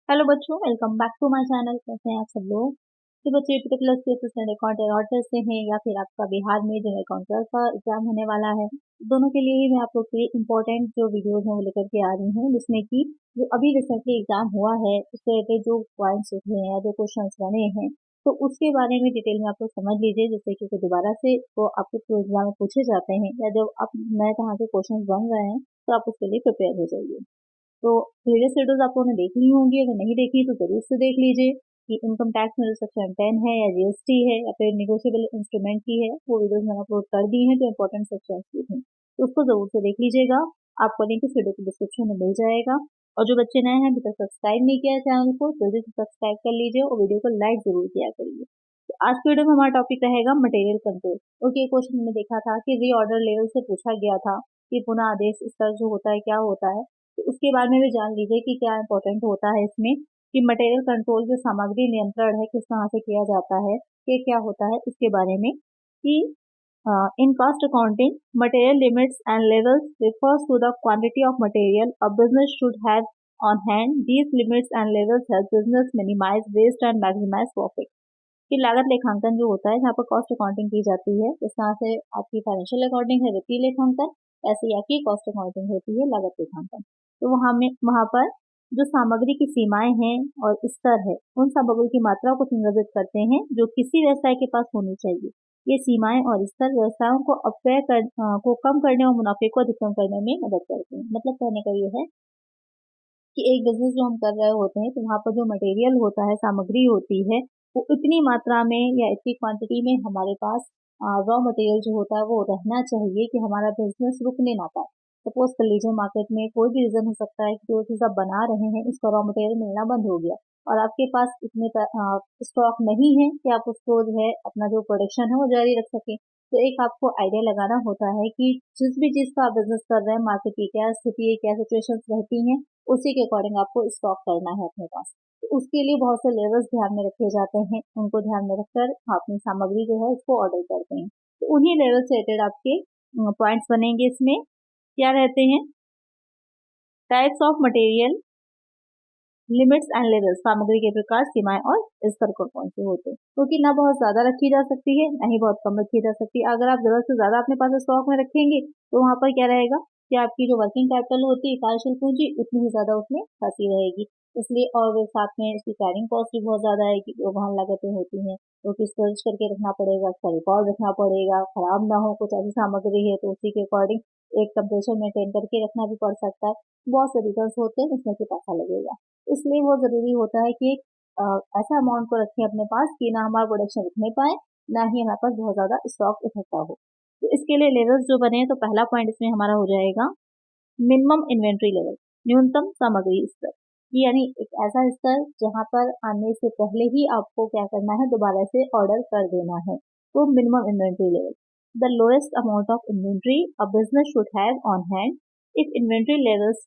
Hello बच्चों, welcome back to my channel. कैसे हैं आप सब लोग। तो बच्चे पर्टिकुलर स्टेट अकाउंट ऑर्डर से हैं या फिर आपका बिहार में जो अकाउंटर का एग्जाम होने वाला है, दोनों के लिए ही मैं आप लोग के इंपॉर्टेंट जो वीडियोज हैं वो लेकर के आ रही हूँ, जिसमें कि जो अभी रिसेंटली एग्जाम हुआ है उससे रिलेटेड जो पॉइंट्स उठे हैं या जो क्वेश्चन बने हैं, तो उसके बारे में डिटेल में आप लोग समझ लीजिए, जिससे कि दोबारा से वो आपके एग्जाम में पूछे जाते हैं या जब आप नए तरह के क्वेश्चन बन रहे हैं तो आप उसके लिए प्रिपेयर हो जाइए। तो प्रीवियस वीडियोस आप लोगों ने देख ली होंगी, अगर नहीं देखी तो जरूर से देख लीजिए कि इनकम टैक्स में जो सेक्शन 10 है या जीएसटी है या फिर निगोशिएबल इंस्ट्रूमेंट की है, वो वीडियोस मैंने अपलोड कर दी हैं जो इंपॉर्टेंट सेक्शन की हैं, तो उसको जरूर से देख लीजिएगा। आपको लिंक इस वीडियो के डिस्क्रिप्शन में मिल जाएगा। और जो बच्चे नए हैं अभी तक सब्सक्राइब नहीं किया है चैनल को, जल्दी से सब्सक्राइब कर लीजिए और वीडियो को लाइक जरूर किया करिए। तो आज के वीडियो में हमारा टॉपिक रहेगा मटेरियल कंट्रोल। ओके, क्वेश्चन में देखा था कि रीऑर्डर लेवल से पूछा गया था कि पुनः आदेश स्तर जो होता है क्या होता है, तो उसके बारे में भी जान लीजिए कि क्या इंपॉर्टेंट होता है इसमें, कि मटेरियल कंट्रोल जो सामग्री नियंत्रण है किस तरह से किया जाता है, कि क्या होता है इसके बारे में। कि in cost accounting material limits and levels refers to the quantity of material a business should have on hand. These limits and levels help business minimize waste and maximize profit. कि लागत लेखांकन जो होता है जहाँ पर कॉस्ट अकाउंटिंग की जाती है, इस तरह से आपकी फाइनेंशियल अकाउंटिंग है वित्तीय लेखांकन, ऐसे ही आपकी कॉस्ट अकाउंटिंग होती है लागत लेखांकन। तो वहाँ पर जो सामग्री की सीमाएं हैं और स्तर है, उन सामग्री की मात्रा को संदर्भित करते हैं जो किसी व्यवसाय के पास होनी चाहिए। ये सीमाएं और स्तर व्यवसायों को को कम करने और मुनाफे को अधिकतम करने में मदद करते हैं। मतलब कहने का ये है कि एक बिजनेस जो हम कर रहे होते हैं तो वहाँ पर जो मटेरियल होता है, सामग्री होती है, वो इतनी मात्रा में या इतनी क्वांटिटी में हमारे पास रॉ मटेरियल जो होता है वो रहना चाहिए कि हमारा बिजनेस रुकने ना पाए। सपोज कर लीजिए मार्केट में कोई भी रीजन हो सकता है कि जो चीज़ आप बना रहे हैं उसका रॉ मटेरियल मिलना बंद हो गया और आपके पास इतने स्टॉक नहीं है कि आप उसको जो है अपना जो प्रोडक्शन है वो जारी रख सके। तो एक आपको आइडिया लगाना होता है कि जिस भी चीज़ का आप बिजनेस कर रहे हैं मार्केट की क्या स्थिति है, क्या सिचुएशंस रहती हैं, उसी के अकॉर्डिंग आपको स्टॉक करना है अपने पास। तो उसके लिए बहुत से लेवल्स ध्यान में रखे जाते हैं, उनको ध्यान में रखकर अपनी सामग्री जो है उसको ऑर्डर करते हैं। तो उन्हीं लेवल से रिलेटेड आपके पॉइंट्स बनेंगे। इसमें क्या रहते हैं, types of material, limits and levels, सामग्री के प्रकार, सीमाएं और स्तर कौन से होते हैं, क्योंकि ना बहुत ज्यादा रखी जा सकती है ना ही बहुत कम रखी जा सकती है। अगर आप जरूरत से ज्यादा अपने पास स्टॉक में रखेंगे तो वहां पर क्या रहेगा कि आपकी जो वर्किंग कैपिटल होती है, कार्यशील पूंजी, उतनी ही ज्यादा उसमें फंसी रहेगी। इसलिए और साथ में इसकी कैरिंग कॉस्ट भी बहुत ज्यादा है कि जो वहन लागतें होती हैं, तो कि स्टोरेज करके रखना पड़ेगा, उसका रिकॉर्ड रखना पड़ेगा, खराब ना हो, कुछ ऐसी सामग्री है तो उसी के अकॉर्डिंग एक टेम्परेचर मेंटेन करके रखना भी पड़ सकता है। बहुत से रीजन होते हैं जिसमें कि पैसा लगेगा। इसलिए वो जरूरी होता है कि ऐसा अमाउंट को रखें अपने पास कि ना हमारा प्रोडक्शन रुकने पाए, ना ही हमारे पास बहुत ज्यादा स्टॉक इकट्ठा हो। तो इसके लिए लेवल्स जो बने हैं, तो पहला पॉइंट इसमें हमारा हो जाएगा मिनिमम इन्वेंट्री लेवल, न्यूनतम सामग्री स्तर। यानी एक ऐसा स्तर जहां पर आने से पहले ही आपको क्या करना है, दोबारा से ऑर्डर कर देना है। तो minimum inventory level, the lowest amount of inventory a business should have on hand. If inventory levels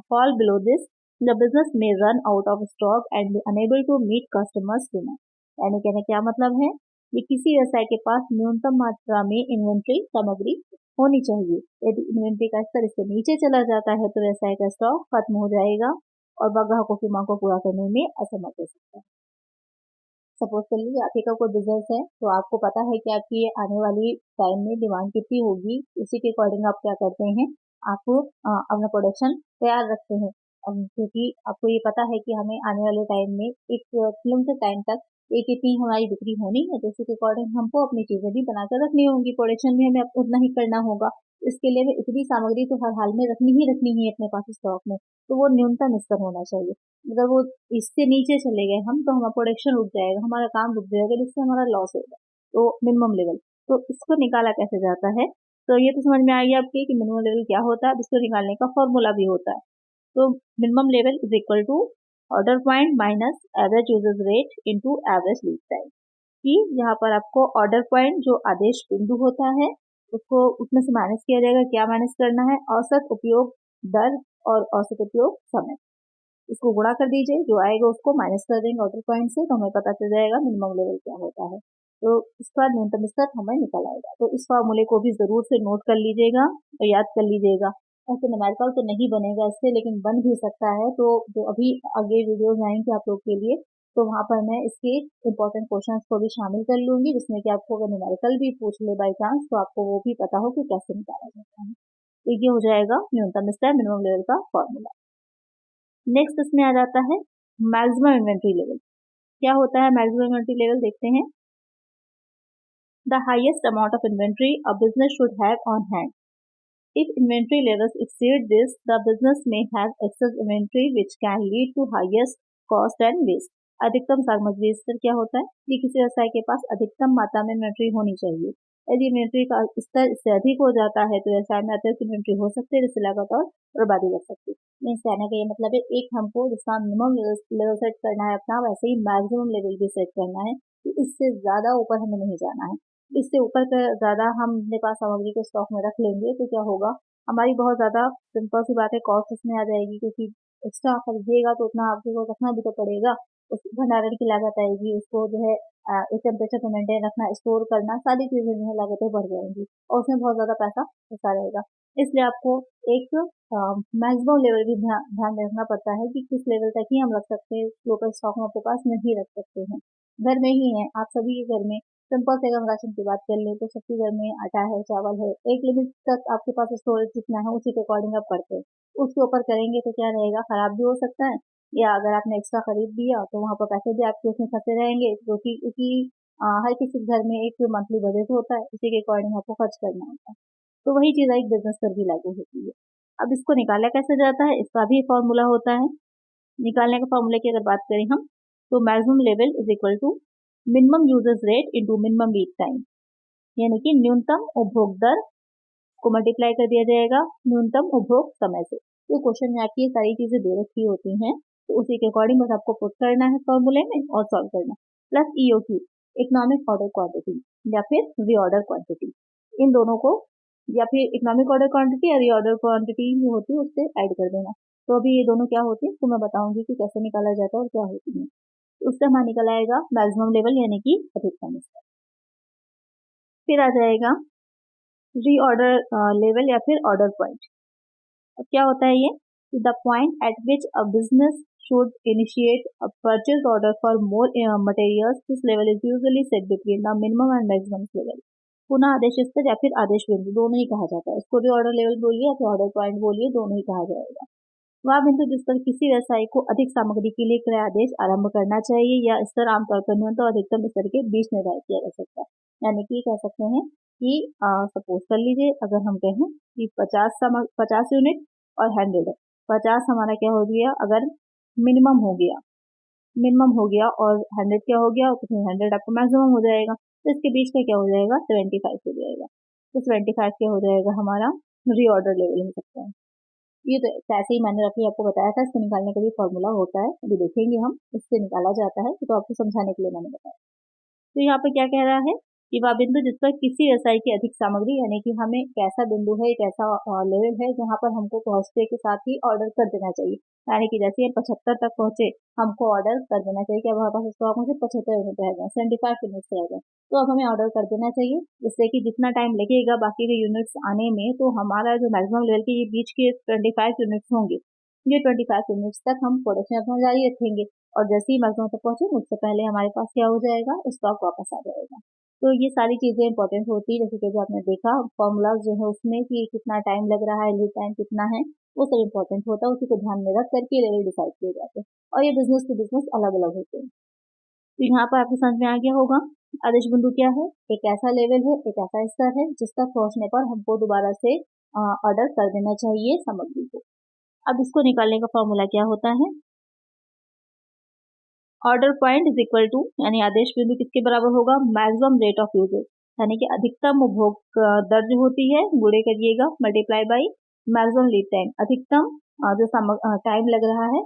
fall below this, the business may run out of stock and be unable to meet customers demand. यानी कहने क्या मतलब है, कि किसी व्यवसाय के पास न्यूनतम मात्रा में इन्वेंट्री सामग्री होनी चाहिए। यदि इन्वेंट्री का स्तर इससे नीचे चला जाता है तो व्यवसाय का स्टॉक खत्म हो जाएगा और वह ग्राहकों की मांग को पूरा करने में असमर्थ हो सकता है। सपोज कर लीजिए आपके का कोई बिजनेस है, तो आपको पता है कि आपकी आने वाली टाइम में डिमांड कितनी होगी, उसी के अकॉर्डिंग आप क्या करते हैं, आप अपना प्रोडक्शन तैयार रखते हैं। क्योंकि आपको ये पता है कि हमें आने वाले टाइम में एक लिमिटेड टाइम तक एक इतनी हमारी बिक्री होनी है, तो उसी के अकॉर्डिंग हमको अपनी चीजें भी बनाकर रखनी होंगी, प्रोडक्शन भी हमें उतना ही करना होगा। इसके लिए हमें इतनी सामग्री तो हर हाल में रखनी ही अपने पास स्टॉक में। तो वो न्यूनतम स्तर होना चाहिए। अगर वो इससे नीचे चले गए हम, तो हमारा प्रोडक्शन रुक जाएगा, हमारा काम रुक जाएगा, जिससे हमारा लॉस होगा। तो मिनिमम लेवल, तो इसको निकाला कैसे जाता है, तो ये तो समझ में आ गया आपके कि मिनिमम लेवल क्या होता है। इसको निकालने का फॉर्मूला भी होता है। तो minimum level is equal to order point minus average users rate into average lead time. कि यहाँ पर आपको ऑर्डर पॉइंट जो आदेश बिंदु होता है उसको उसमें से माइनस किया जाएगा। क्या माइनस करना है, औसत उपयोग दर और औसत उपयोग समय, इसको गुणा कर दीजिए, जो आएगा उसको माइनस कर देंगे ऑर्डर पॉइंट से, तो हमें पता चल जाएगा मिनिमम लेवल क्या होता है। तो इसका न्यूनतम स्तर हमें निकल आएगा। तो इस फॉर्मूले को भी जरूर से नोट कर लीजिएगा और याद कर लीजिएगा। ऐसे न्यूमेरिकल तो नहीं बनेगा इससे, लेकिन बन भी सकता है। तो जो अभी आगे वीडियोस आएंगे आप लोग के लिए, तो वहाँ पर मैं इसके इम्पोर्टेंट क्वेश्चंस को भी शामिल कर लूंगी, जिसमें कि आपको अगर न्यूमेरिकल भी पूछ ले बाई चांस तो आपको वो भी पता हो कि कैसे निकाला जाता है। तो ये हो जाएगा न्यूनतम स्तर मिनिमम लेवल का फॉर्मूला। नेक्स्ट इसमें आ जाता है मैक्सिमम इन्वेंट्री लेवल। क्या होता है मैक्सिमम इन्वेंट्री लेवल, देखते हैं। The highest amount of inventory a business should have on hand. If inventory levels exceed this, the business may have excess inventory which can lead to highest cost and waste. अधिकतम सामग्री स्तर क्या होता है कि किसी व्यवसाय के पास अधिकतम मात्रा में इन्वेंट्री होनी चाहिए। यदि इन्वेंट्री का स्तर इससे अधिक हो जाता है तो व्यवसाय में अतिरिक्त इन्वेंट्री हो सकती है, जिससे लागत और बर्बादी लग सकती है। मीन्स कहने का ये मतलब है, एक हमको जिसका मिनिमम लेवल सेट करना है अपना, वैसे ही मैक्सिमम लेवल भी सेट करना है कि इससे ज्यादा ऊपर हमें नहीं जाना है। इससे ऊपर का ज़्यादा हम अपने पास सामग्री को स्टॉक में रख लेंगे तो क्या होगा, हमारी बहुत ज़्यादा सिंपल सी बात है कॉस्ट इसमें आ जाएगी, क्योंकि एक्स्ट्रा खरीदिएगा तो उतना आपको रखना भी तो पड़ेगा। उस भंडारण की लागत आएगी, उसको जो है एक टेम्परेचर को मेंटेन रखना, स्टोर करना, सारी चीज़ें जो है लागतें बढ़ जाएंगी और उसमें बहुत ज़्यादा पैसा फंसा रहेगा। इसलिए आपको एक मैक्सिमम लेवल भी ध्यान में रखना पड़ता है कि किस लेवल तक ही हम रख सकते हैं, लोकल स्टॉक में आपके पास नहीं रख सकते हैं। घर में ही है, आप सभी के घर में सिंपल से अगर हम राशन की बात कर लें तो सबके घर में आटा है, चावल है, एक लिमिट तक आपके पास स्टोरेज जितना है उसी के अकॉर्डिंग आप करते हैं। उसके ऊपर करेंगे तो क्या रहेगा, खराब भी हो सकता है, या अगर आपने एक्स्ट्रा खरीद लिया तो वहाँ पर पैसे भी आपके उसमें फंसे रहेंगे, क्योंकि हर किसी घर में एक मंथली बजट होता है, उसी के अकॉर्डिंग आपको खर्च करना होता है। तो वही चीज़ एक बिजनेस पर भी लागू होती है। अब इसको निकाला कैसे जाता है, इसका भी फॉर्मूला होता है। निकालने के फॉर्मूले की अगर बात करें हम, तो maximum level is equal to minimum users rate into minimum lead time, यानी कि न्यूनतम उपभोग दर को मल्टीप्लाई कर दिया जाएगा न्यूनतम उपभोग समय से। तो क्वेश्चन में आपकी ये सारी चीजें दे रखी होती हैं, तो उसी के अकॉर्डिंग बस आपको पुट करना है फॉर्मूले में और सॉल्व करना। Plus EOQ, economic order quantity या फिर रीऑर्डर क्वांटिटी, इन दोनों को, या फिर इकोनॉमिक ऑर्डर क्वांटिटी या रीऑर्डर क्वांटिटी जो होती है उससे ऐड कर देना। तो अभी ये दोनों क्या होती है तो मैं बताऊंगी कि कैसे निकाला जाता है और क्या होती है। उससे हमारा निकल आएगा मैक्सिमम लेवल यानी कि अधिकतम स्तर। फिर आ जाएगा रीऑर्डर लेवल या फिर ऑर्डर पॉइंट। अब क्या होता है ये, the point eight which a business should initiate a purchase order for more materials, this level is usually set between the minimum and maximum level. पुनः आदेश स्तर या फिर आदेश बिंदु दोनों ही कहा जाता है, इसको भी ऑर्डर लेवल बोलिए या फिर ऑर्डर पॉइंट बोलिए, दोनों ही कहा जाएगा। वह बिंदु जिस पर किसी व्यवसाय को अधिक सामग्री के लिए क्रय आदेश आरंभ करना चाहिए, या स्तर आमतौर पर न्यूनतम और अधिकतम स्तर के बीच निर्धारित किया जा सकता है। यानी कि कह सकते हैं कि सपोज कर लीजिए अगर हम कहें कि 50 यूनिट और 100, 50 हमारा क्या हो गया, अगर मिनिमम हो गया और 100 क्या हो गया, तो 100 आपको मैक्सिमम हो जाएगा, तो इसके बीच का क्या हो जाएगा 75 हो जाएगा। तो 75 क्या हो जाएगा हमारा रीऑर्डर लेवल हो सकता है। ये तो ऐसे ही मैंने अभी आपको बताया था, इसको निकालने का भी फॉर्मूला होता है, अभी देखेंगे हम इससे निकाला जाता है, तो आपको समझाने के लिए मैंने बताया। तो यहाँ पे क्या कह रहा है कि वह बिंदु जिस पर किसी व्यवसाय की अधिक सामग्री, यानी कि हमें एक ऐसा बिंदु है, एक ऐसा लेवल है जहाँ पर हमको पहुंचने के साथ ही ऑर्डर कर देना चाहिए। यानी कि जैसे हम 75 तक पहुंचे, हमको ऑर्डर कर देना चाहिए कि अब हमारे पास स्टॉक में से 75 यूनिट रह गए, 75 यूनिट्स रह गए, तो अब हमें ऑर्डर कर देना चाहिए, जिससे कि जितना टाइम लगेगा बाकी के यूनिट्स आने में, तो हमारा जो मैक्सिमम लेवल के ये बीच के 25 यूनिट्स होंगे, ये 25 यूनिट्स तक हम प्रोडक्शन अपना जारी रखेंगे, और जैसे ही मैक्सिमम तक पहुंचे उससे पहले हमारे पास क्या हो जाएगा, स्टॉक वापस आ जाएगा। तो ये सारी चीजें इंपॉर्टेंट होती है, जैसे कि जो आपने देखा फॉर्मूलाज जो है उसमें कि कितना टाइम लग रहा है, लीड टाइम कितना है, वो सब इंपॉर्टेंट होता है, उसी को ध्यान में रख करके लेवल डिसाइड किए जाते हैं, और ये बिजनेस टू बिजनेस अलग अलग होते हैं। तो यहाँ पर आपके समझ में आ गया होगा आदेश बिंदु क्या है, एक ऐसा लेवल है, एक ऐसा स्तर है जिस तक पहुंचने पर हमको दोबारा से ऑर्डर कर देना चाहिए सामग्री को। अब इसको निकालने का फॉर्मूला क्या होता है, order point is equal to, यानी आदेश बिंदु किसके बराबर होगा, मैक्सिमम रेट ऑफ यूजेज, यानी कि अधिकतम उपभोग दर जो होती है गुणे करिएगा multiply by maximum lead time, अधिकतम जो टाइम लग रहा है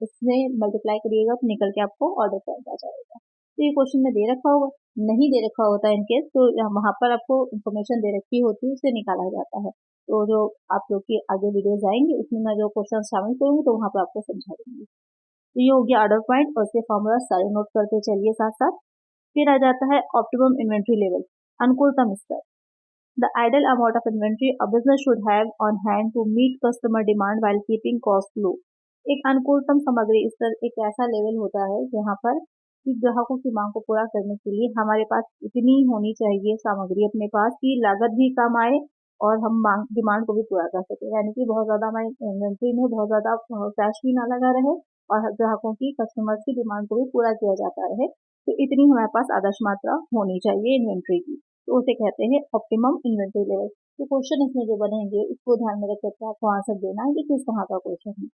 उसमें मल्टीप्लाई करिएगा तो निकल के आपको ऑर्डर पॉइंट आ जाएगा। तो ये क्वेश्चन में दे रखा होगा, नहीं दे रखा होता है इनकेस तो वहाँ पर आपको इन्फॉर्मेशन दे रखी होती है, उससे निकाला जाता है। तो जो आप लोग की आगे वीडियोज आएंगे उसमें मैं जो क्वेश्चन शामिल करूंगी तो वहाँ पर आपको समझा दूंगी। तो ये हो गया ऑर्डर पॉइंट, और इसके फॉर्मूला सारे नोट करते चलिए साथ साथ। फिर आ जाता है ऑप्टिमम इन्वेंट्री लेवल, अनुकूलतम स्तर। The ideal amount of inventory a business should have on hand to meet customer demand while keeping cost low. एक अनुकूलतम सामग्री स्तर एक ऐसा लेवल होता है जहाँ पर कि ग्राहकों की मांग को पूरा करने के लिए हमारे पास इतनी होनी चाहिए सामग्री अपने पास कि लागत भी कम आए और हम मांग डिमांड को भी पूरा कर सके, यानी कि बहुत ज़्यादा हमारी इन्वेंट्री में बहुत ज़्यादा कैश भी ना लगा रहे और ग्राहकों की कस्टमर्स की डिमांड को भी पूरा किया जाता रहे। तो इतनी हमारे पास आदर्श मात्रा होनी चाहिए इन्वेंट्री की, तो उसे कहते हैं ऑप्टिमम इन्वेंट्री लेवल। तो क्वेश्चन इसमें जो बनेंगे उसको ध्यान में रख करके आपको आंसर देना है कि किस तरह का क्वेश्चन है।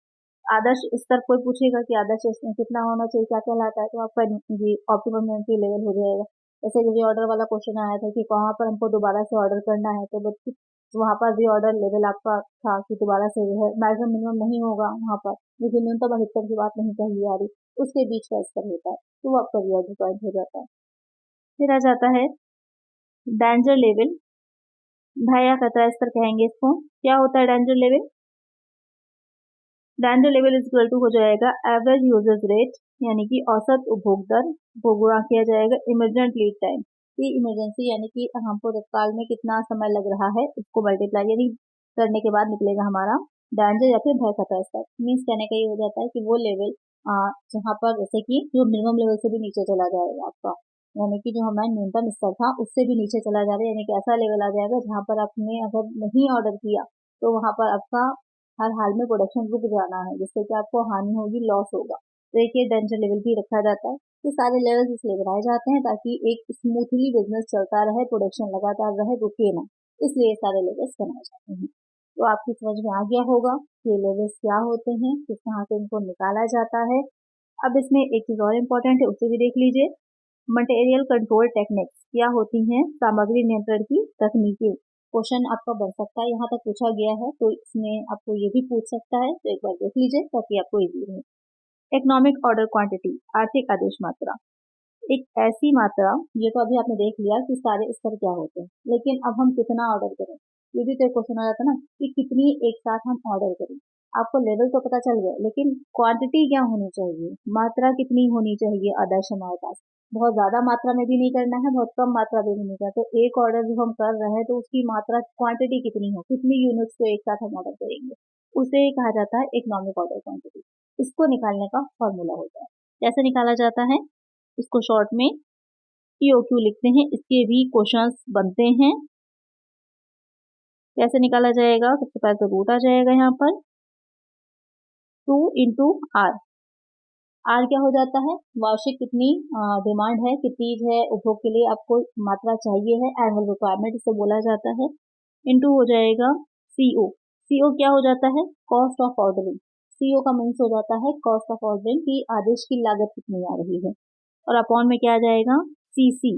आदर्श स्तर कोई पूछेगा कि आदर्श स्तर कितना होना चाहिए, क्या कहलाता है, तो आपका ये ऑप्टिमम इन्वेंट्री लेवल हो जाएगा। जैसे कि ऑर्डर वाला क्वेश्चन आया था कि कहाँ पर हमको दोबारा से ऑर्डर करना है, तो बच्चे वहाँ पर भी ऑर्डर लेवल आपका था कि दोबारा से जो है मैक्सिमम मिनिमम नहीं होगा वहाँ पर, लेकिन न्यूनतम अधिकतम की बात नहीं कही जा रही, उसके बीच का स्तर होता है, तो वो आपका रियल पॉइंट हो जाता है। फिर आ जाता है डेंजर लेवल, भय खतरा स्तर कहेंगे इसको। क्या होता है danger level? Danger level is equal to हो जाएगा एवरेज यूजर्स रेट, यानी कि औसत उपभोग दर को गुणा किया जाएगा इमरजेंट लीड टाइम, कि इमरजेंसी यानी कि हमको तत्काल में कितना समय लग रहा है उसको मल्टीप्लाई यानी करने के बाद निकलेगा हमारा डेंजर या फिर भय खतरा स्तर। मीन्स कहने का ये हो जाता है कि वो लेवल जहाँ पर जैसे कि जो मिनिमम लेवल से भी नीचे चला जाएगा आपका, यानी कि जो हमारा न्यूनतम स्तर था उससे भी नीचे चला जा रहा है, यानी कि ऐसा लेवल आ जाएगा जहाँ पर आपने अगर नहीं ऑर्डर किया तो वहाँ पर आपका हर हाल में प्रोडक्शन रुक जाना है, जिससे कि आपको हानि होगी, लॉस होगा। तो एक ये डेंजर लेवल भी रखा जाता है। ये सारे लेवल्स इसलिए बनाए जाते हैं ताकि एक स्मूथली बिजनेस चलता रहे, प्रोडक्शन लगातार रहे, रुके ना, इसलिए ये सारे लेवल्स बनाए जाते हैं। तो आपकी समझ में आ गया होगा कि लेवल्स क्या होते हैं, किस तरह से इनको निकाला जाता है। अब इसमें एक चीज़ और इम्पोर्टेंट है, उसे भी देख लीजिए। मटेरियल कंट्रोल टेक्निक्स क्या होती हैं? सामग्री नियंत्रण की तकनीकें। क्वेश्चन आपका बन सकता है, यहाँ तक पूछा गया है तो इसमें आपको ये भी पूछ सकता है, तो एक बार देख लीजिए ताकि आपको इजी रहे। इकोनॉमिक ऑर्डर क्वांटिटी, आर्थिक आदेश मात्रा, एक ऐसी मात्रा, ये तो अभी आपने देख लिया कि सारे स्तर क्या होते हैं, लेकिन अब हम कितना ऑर्डर करें, ये भी तो एक क्वेश्चन आ जाता है ना कि कितनी एक साथ हम ऑर्डर करें। आपको लेवल तो पता चल गया, लेकिन क्वांटिटी क्या होनी चाहिए, मात्रा कितनी होनी चाहिए आदर्श हमारे पास। बहुत ज़्यादा मात्रा में भी नहीं करना है, बहुत कम मात्रा में भी नहीं करना। तो एक ऑर्डर जो हम कर रहे हैं तो उसकी मात्रा क्वांटिटी कितनी हो, कितनी यूनिट्स को एक साथ हम ऑर्डर करेंगे, उसे कहा जाता है इकोनॉमिक ऑर्डर क्वांटिटी। इसको निकालने का फॉर्मूला होता है। कैसे निकाला जाता है? इसको शॉर्ट में EOQ लिखते हैं, इसके भी क्वेश्चंस बनते हैं। कैसे निकाला जाएगा? सबसे पहले तो रूट आ जाएगा यहाँ पर 2 इंटू आर। आर क्या हो जाता है? वार्षिक कितनी डिमांड है, कितनी है उपभोग के लिए आपको मात्रा चाहिए है, एनुअल रिक्वायरमेंट इसे बोला जाता है। इंटू हो जाएगा CO। CO क्या हो जाता है? Cost of ordering. CO का मीन्स हो जाता है कॉस्ट ऑफ ऑर्डरिंग की आदेश की लागत कितनी आ रही है, और अपॉन में क्या आ जाएगा? CC,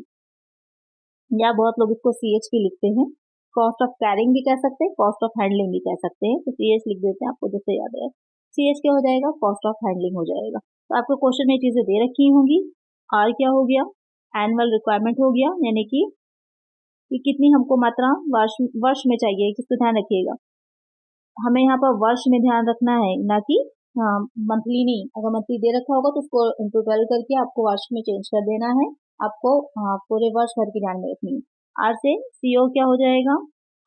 या बहुत लोग इसको CH भी लिखते हैं। कॉस्ट ऑफ कैरिंग भी कह सकते हैं, कॉस्ट ऑफ हैंडलिंग भी कह सकते हैं, तो CH लिख देते हैं आपको जैसे याद है। CH क्या हो जाएगा? कॉस्ट ऑफ हैंडलिंग हो जाएगा। तो आपको क्वेश्चन में चीज़ें दे रखी होंगी। आर क्या हो गया? एनुअल रिक्वायरमेंट हो गया, यानी कि कितनी हमको मात्रा वर्ष में चाहिए, किसको ध्यान रखिएगा, हमें यहाँ पर वर्ष में ध्यान रखना है, ना कि मंथली नहीं। अगर मंथली दे रखा होगा तो उसको इंटू 12 करके आपको वर्ष में चेंज कर देना है, आपको पूरे वर्ष भर की ध्यान में रखनी है। आर से CO क्या हो जाएगा?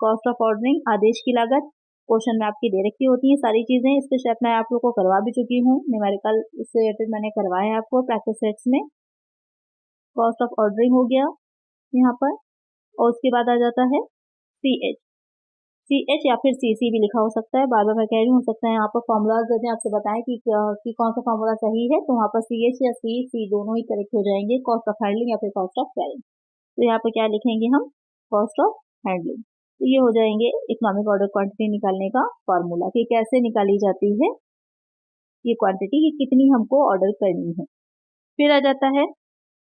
कॉस्ट ऑफ ऑर्डरिंग, आदेश की लागत। क्वेश्चन में आपकी दे रखी होती है सारी चीज़ें, इसके स्टेप मैं आप लोग को करवा भी चुकी हूँ, न्यूमेरिकल इससे रिलेटेड मैंने करवाया है आपको प्रैक्टिस सेट्स में। कॉस्ट ऑफ ऑर्डरिंग हो गया यहाँ पर, और उसके बाद आ जाता है CH या फिर CC भी लिखा हो सकता है, बार बार मैं कह रही हूँ, हो सकता है यहाँ पर फॉर्मूलाज यदि आपसे बताएं कि कौन सा फॉर्मूला सही है, तो वहाँ पर CH या C दोनों ही करेक्ट हो जाएंगे, कॉस्ट ऑफ हैंडलिंग या फिर कॉस्ट ऑफ कैरिंग। तो यहाँ पर क्या लिखेंगे हम? Cost of handling. तो ये हो जाएंगे इकोनॉमिक ऑर्डर क्वांटिटी निकालने का फॉर्मूला, कि कैसे निकाली जाती है ये क्वांटिटी, कि कितनी हमको ऑर्डर करनी है। फिर आ जाता है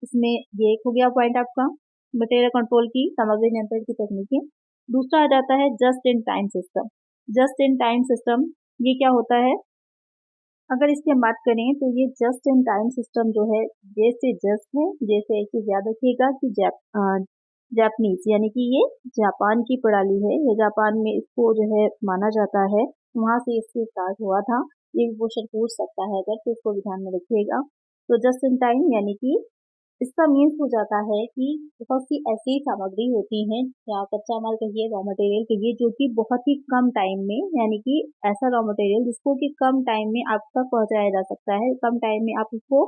इसमें, ये एक हो गया पॉइंट आपका मटेरियल कंट्रोल की, सामग्री नियंत्रण की तकनीकें। दूसरा आ जाता है just in time system. Just in time system ये क्या होता है? अगर इसकी हम बात करें तो ये जस्ट इन टाइम सिस्टम जो है, जैसे जस्ट है, जैसे एक चीज याद रखिएगा कि जापानीज यानी कि ये जापान की प्रणाली है, ये जापान में इसको जो है माना जाता है, वहाँ से इससे स्टार्ट हुआ था। ये भी क्वेश्चन पूछ सकता है अगर, तो इसको भी ध्यान में रखिएगा। तो जस्ट इन टाइम यानी कि इसका मीन्स हो जाता है कि बहुत सी ऐसी सामग्री होती हैं या कच्चा माल कहिए, रॉ मटेरियल कहिए, जो कि बहुत ही कम टाइम में, यानी कि ऐसा रॉ मटेरियल जिसको कि कम टाइम में आप तक पहुंचाया जा सकता है, कम टाइम में आप उसको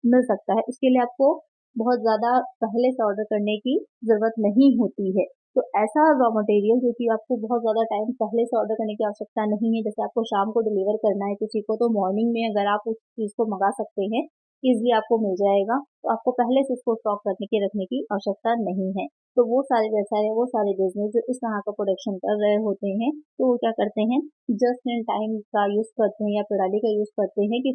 मिल सकता है। उसके लिए आपको बहुत ज़्यादा पहले से ऑर्डर करने की ज़रूरत नहीं होती है। तो ऐसा रॉ मटेरियल जो कि आपको बहुत ज़्यादा टाइम पहले से ऑर्डर करने की आवश्यकता नहीं है, जैसे आपको शाम को डिलीवर करना है किसी को, तो मॉर्निंग में अगर आप उस चीज़ को मंगा सकते हैं, ईज़िली आपको मिल जाएगा, तो आपको पहले से उसको स्टॉक करने की रखने की आवश्यकता नहीं है। तो वो सारे व्यवसाय, वो सारे बिजनेस जो इस तरह का प्रोडक्शन कर रहे होते हैं, तो वो क्या करते हैं, जस्ट इन टाइम का यूज़ करते हैं या प्रणाली का यूज़ करते हैं कि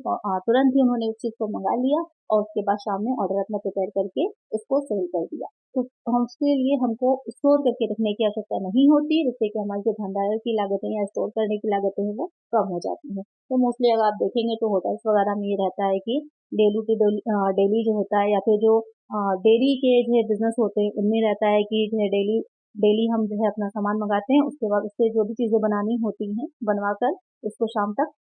तुरंत ही उन्होंने उस चीज़ को मंगा लिया और उसके बाद शाम में ऑर्डर अपना प्रिपेयर करके उसको सेल कर दिया। तो हम उसके लिए हमको स्टोर करके रखने की आवश्यकता नहीं होती, जिससे कि हमारी जो भंडारण की लागतें या स्टोर करने की लागतें हैं वो कम हो जाती हैं। तो मोस्टली अगर आप देखेंगे तो होटल्स वगैरह में ये रहता है कि डेली टू डेली जो होता है, या फिर जो डेयरी के जो है बिजनेस होते हैं उनमें रहता है कि जो है डेली डेली हम जो है अपना सामान मंगाते हैं, उसके बाद उससे जो भी चीज़ें बनानी होती हैं बनवाकर उसको शाम तक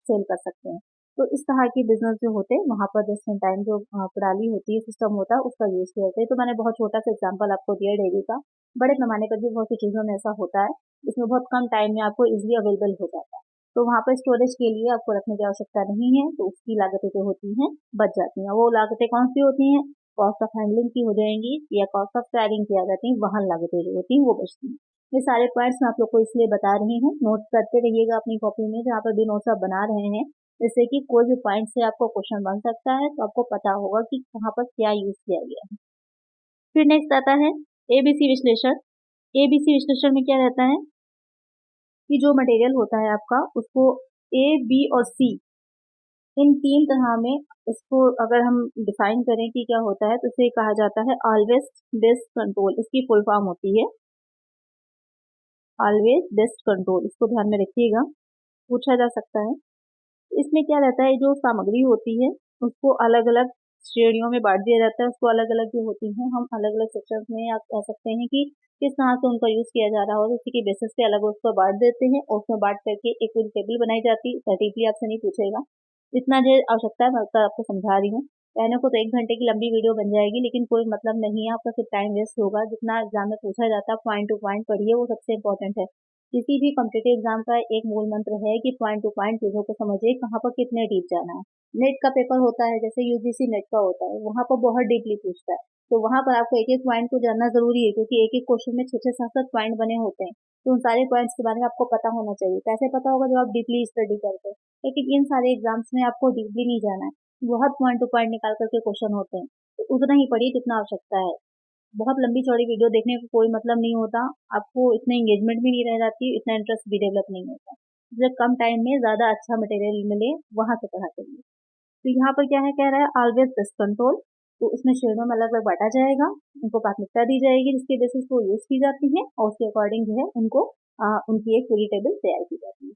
सेल कर सकते हैं। तो इस तरह के बिजनेस जो होते हैं वहाँ पर जस्ट इन टाइम जो प्रणाली होती है, सिस्टम होता है, उसका यूज़ करते हैं। तो मैंने बहुत छोटा सा एग्जांपल आपको दिया डेयरी का। बड़े पैमाने पर भी बहुत सी चीज़ों में ऐसा होता है, इसमें बहुत कम टाइम में आपको इजीली अवेलेबल हो जाता है। तो वहाँ पर स्टोरेज के लिए आपको रखने की आवश्यकता नहीं है, तो उसकी लागतें जो होती हैं बच जाती हैं। वो लागतें कौन सी होती हैं, कॉस्ट ऑफ हैंडलिंग की हो जाएंगी या कॉस्ट ऑफ कैरिंग की आ जाती हैं, वहन लागतें जो होती हैं वो बचती हैं। ये सारे पॉइंट्स मैं आप लोग को इसलिए बता रही हूँ, नोट करते रहिएगा अपनी कॉपी में जहाँ पर भी नोट्स आप बना रहे हैं, जैसे कि कोई भी पॉइंट से आपको क्वेश्चन बन सकता है, तो आपको पता होगा कि वहाँ पर क्या यूज किया गया है। फिर नेक्स्ट आता है एबीसी विश्लेषण। एबीसी विश्लेषण में क्या रहता है कि जो मटेरियल होता है आपका, उसको ए, बी और सी, इन तीन तरह में इसको अगर हम डिफाइन करें कि क्या होता है, तो इसे कहा जाता है ऑलवेज बेस्ट कंट्रोल। इसकी फुल फॉर्म होती है ऑलवेज बेस्ट कंट्रोल। इसको ध्यान में रखिएगा, पूछा जा सकता है। इसमें क्या रहता है, जो सामग्री होती है उसको अलग अलग श्रेणियों में बांट दिया जाता है। उसको अलग अलग जो होती हैं हम अलग अलग सेक्शंस में आप कह सकते हैं कि किस तरह से उनका यूज किया जा रहा हो, उसी के बेसिस पे अलग उसको बांट देते हैं और उसमें बांट करके एक पूरी टेबल बनाई जाती है। डीपली आपसे नहीं पूछेगा, इतना जो आवश्यकता है मैं उतना आपको समझा रही हूँ। कहने को तो 1 घंटे की लंबी वीडियो बन जाएगी, लेकिन कोई मतलब नहीं है, आपका सिर्फ टाइम वेस्ट होगा। जितना एग्जाम में पूछा जाता है पॉइंट टू पॉइंट पढ़िए, वो सबसे इंपॉर्टेंट है। किसी भी कॉम्पिटेटिव एग्जाम का एक मूल मंत्र है कि पॉइंट टू पॉइंट चीजों को समझिए, कहाँ पर कितने डीप जाना है। नेट का पेपर होता है, जैसे यूजीसी नेट का होता है, वहाँ पर बहुत डीपली पूछता है, तो वहाँ पर आपको एक एक पॉइंट को जानना जरूरी है, क्योंकि एक एक क्वेश्चन में 6-6, 7-7 पॉइंट बने होते हैं। तो उन सारे पॉइंट्स के बारे में आपको पता होना चाहिए। कैसे पता होगा, जब आप डीपली स्टडी करते हैं। लेकिन इन सारे एग्जाम्स में आपको डीपली नहीं जाना है, बहुत पॉइंट टू पॉइंट निकाल करके क्वेश्चन होते हैं, तो उतना ही पढ़िए जितना आवश्यकता है। बहुत लंबी चौड़ी वीडियो देखने का कोई मतलब नहीं होता, आपको इतना एंगेजमेंट भी नहीं रह जाती, इतना इंटरेस्ट भी डेवलप नहीं होता। जब कम टाइम में ज्यादा अच्छा मटेरियल मिले वहां से पढ़ा करिए। तो यहाँ पर क्या है, कह रहा है ऑलवेज बेस्ट कंट्रोल। तो उसमें श्रेणियों में अलग अलग बांटा जाएगा, उनको प्राथमिकता दी जाएगी जिसके बेसिस पे यूज की जाती है, और उसके अकॉर्डिंग जो है उनको उनकी एक पूरी टेबल तैयार की जाती है।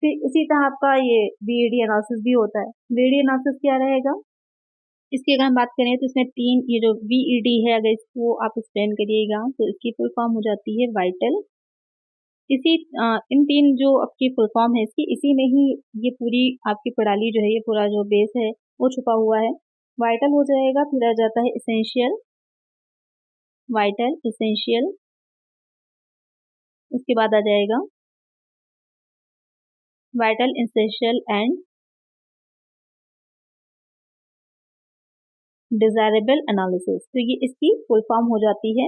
फिर इसी तरह आपका ये बीईडी एनालिसिस भी होता है। बीईडी एनालिसिस क्या रहेगा, इसकी अगर हम बात करें तो इसमें तीन, ये जो बीईडी है अगर इसको आप एक्सप्लेन करिएगा तो इसकी फुल फॉर्म हो जाती है वाइटल। इसी इन तीन जो आपकी फुल फॉर्म है इसकी, इसी में ही ये पूरी आपकी प्रणाली जो है, ये पूरा जो बेस है वो छुपा हुआ है। वाइटल हो जाएगा, फिर आ जाता है इसेंशियल, वाइटल इसेंशियल, उसके बाद आ जाएगा vital essential and desirable analysis. तो ये इसकी फुल फॉर्म हो जाती है।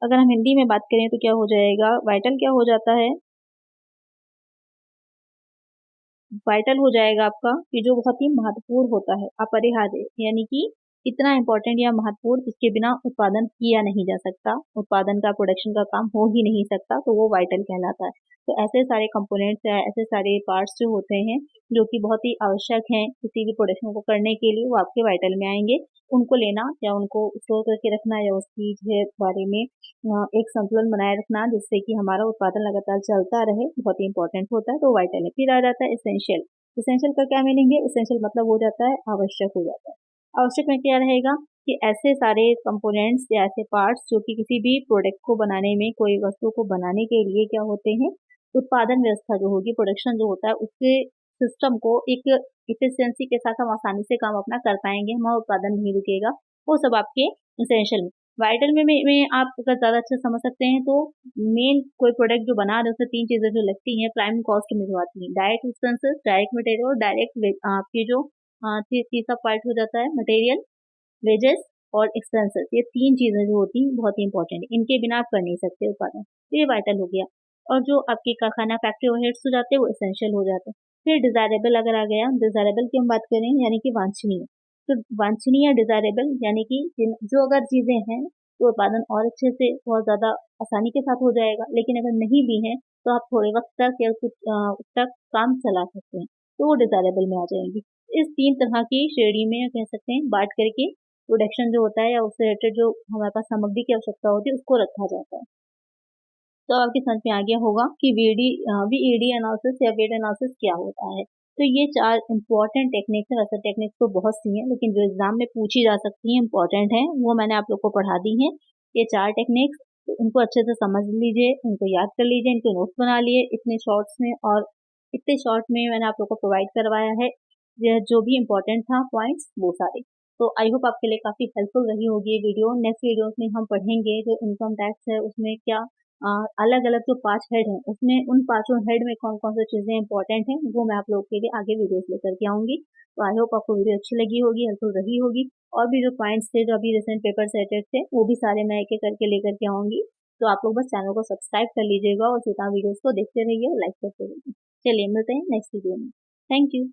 अगर हम हिंदी में बात करें तो क्या हो जाएगा, वाइटल क्या हो जाता है, वाइटल हो जाएगा आपका कि जो बहुत ही महत्वपूर्ण होता है, अपरिहार्य, यानी कि इतना इंपॉर्टेंट या महत्वपूर्ण जिसके बिना उत्पादन किया नहीं जा सकता, उत्पादन का प्रोडक्शन का काम हो ही नहीं सकता, तो वो वाइटल कहलाता है। तो ऐसे सारे कंपोनेंट्स या ऐसे सारे पार्ट्स जो होते हैं जो कि बहुत ही आवश्यक हैं किसी भी प्रोडक्शन को करने के लिए, वो आपके वाइटल में आएंगे। उनको लेना या उनको स्टोर करके रखना या उसकी जो है बारे में एक संतुलन बनाए रखना, जिससे कि हमारा उत्पादन लगातार चलता रहे, बहुत ही इंपॉर्टेंट होता है। तो वाइटल है। फिर आ जाता है इसेंशियल। इसेंशियल का क्या मीनिंग है, इसेंशियल मतलब हो जाता है आवश्यक हो जाता है। आवश्यक में क्या रहेगा कि ऐसे सारे कंपोनेंट्स या ऐसे पार्ट्स जो कि किसी भी प्रोडक्ट को बनाने में, कोई वस्तु को बनाने के लिए क्या होते हैं, उत्पादन व्यवस्था जो होगी, प्रोडक्शन जो होता है, उसके सिस्टम को एक इफिशियंसी के साथ हम आसानी से काम अपना कर पाएंगे, हमारा उत्पादन नहीं रुकेगा, वो सब आपके एसेंशियल में। वाइटल में आप अगर ज़्यादा अच्छे से समझ सकते हैं तो मेन कोई प्रोडक्ट जो बना रहे हो उससे 3 चीज़ें जो लगती हैं प्राइम कॉस्ट में जो आती हैं, डायरेक्ट एक्सपेंसेस, डायरेक्ट मटेरियल और डायरेक्ट आपकी जो तीसरा पार्ट हो जाता है मटेरियल, वेजेस और एक्सपेंसेस। ये 3 चीज़ें जो होती हैं बहुत ही इंपॉर्टेंट है, इनके बिना आप कर नहीं सकते उत्पादन, तो ये वाइटल हो गया। और जो आपकी कारखाना फैक्ट्री ओवरहेड्स हो जाते हैं वो एसेंशियल हो जाते हैं। फिर डिज़ायरेबल अगर आ गया, डिज़ायरेबल की हम बात करें यानी कि वांछनीय। तो वांछनीय या डिज़ायरेबल यानी कि जो अगर चीज़ें हैं तो उत्पादन और अच्छे से बहुत ज़्यादा आसानी के साथ हो जाएगा, लेकिन अगर नहीं भी हैं तो आप थोड़े वक्त तक या कुछ तक काम चला सकते हैं, तो वो डिज़ायरेबल में आ जाएंगी। इस 3 तरह की श्रेणी में कह सकते हैं बांट करके प्रोडक्शन जो होता है या उससे रिलेटेड जो हमारे पास सामग्री की आवश्यकता होती है उसको रखा जाता है। तो आपकी समझ में आ गया होगा कि वीईडी एनालिसिस या वेट एनालिसिस क्या होता है। तो ये 4 इंपॉर्टेंट टेक्निक्स हैं। वैसे टेक्निक्स तो बहुत सी हैं, लेकिन जो एग्जाम में पूछी जा सकती हैं इंपॉर्टेंट हैं वो मैंने आप लोग को पढ़ा दी हैं। ये 4 टेक्निक्स, तो इनको अच्छे से समझ लीजिए, इनको याद कर लीजिए, इनके नोट्स बना लिए इतने शॉर्ट्स में, और इतने शॉर्ट में मैंने आप लोग को प्रोवाइड करवाया है यह जो भी इम्पोर्टेंट था पॉइंट्स वो सारे। तो आई होप आपके लिए काफ़ी हेल्पफुल रही होगी ये वीडियो। नेक्स्ट वीडियोस में हम पढ़ेंगे जो इनकम टैक्स है उसमें क्या अलग अलग जो 5 हेड हैं उसमें उन पांचों हेड में कौन कौन सी चीज़ें इंपॉर्टेंट हैं वो मैं आप लोगों के लिए आगे वीडियोस लेकर के आऊँगी। तो आई होप आपको वीडियो अच्छी लगी होगी, हेल्पफुल रही होगी। और भी जो पॉइंट्स थे जो अभी रिसेंट पेपर सेटेड थे वो भी सारे मैं एक एक करके लेकर के आऊँगी। तो आप लोग बस चैनल को सब्सक्राइब कर लीजिएगा और सीधा वीडियोस को देखते रहिए, लाइक करते रहिए। चलिए मिलते हैं नेक्स्ट वीडियो में। Thank you.